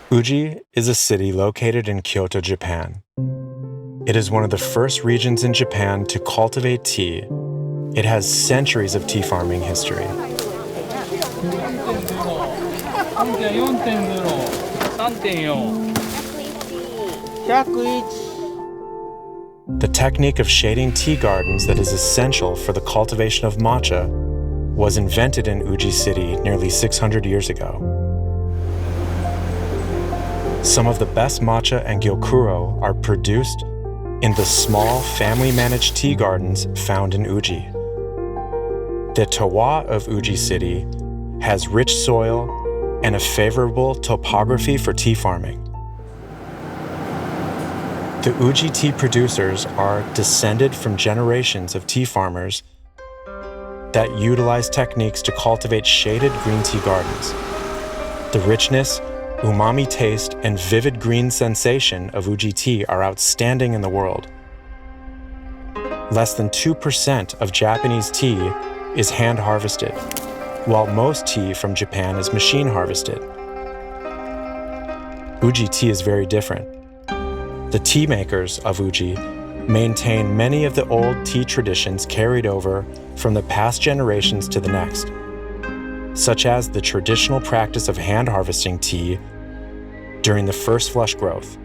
Uji is a city located in Kyoto, Japan. It is one of the first regions in Japan to cultivate tea. It has centuries of tea farming history. The technique of shading tea gardens that is essential for the cultivation of matcha was invented in Uji City nearly 600 years ago. Some of the best matcha and gyokuro are produced in the small family-managed tea gardens found in Uji. The terroir of Uji City has rich soil and a favorable topography for tea farming. The Uji tea producers are descended from generations of tea farmers that utilize techniques to cultivate shaded green tea gardens. The richness, umami taste, and vivid green sensation of Uji tea are outstanding in the world. Less than 2% of Japanese tea is hand harvested, while most tea from Japan is machine harvested. Uji tea is very different. The tea makers of Uji maintain many of the old tea traditions carried over from the past generations to the next, such as the traditional practice of hand harvesting tea during the first flush growth.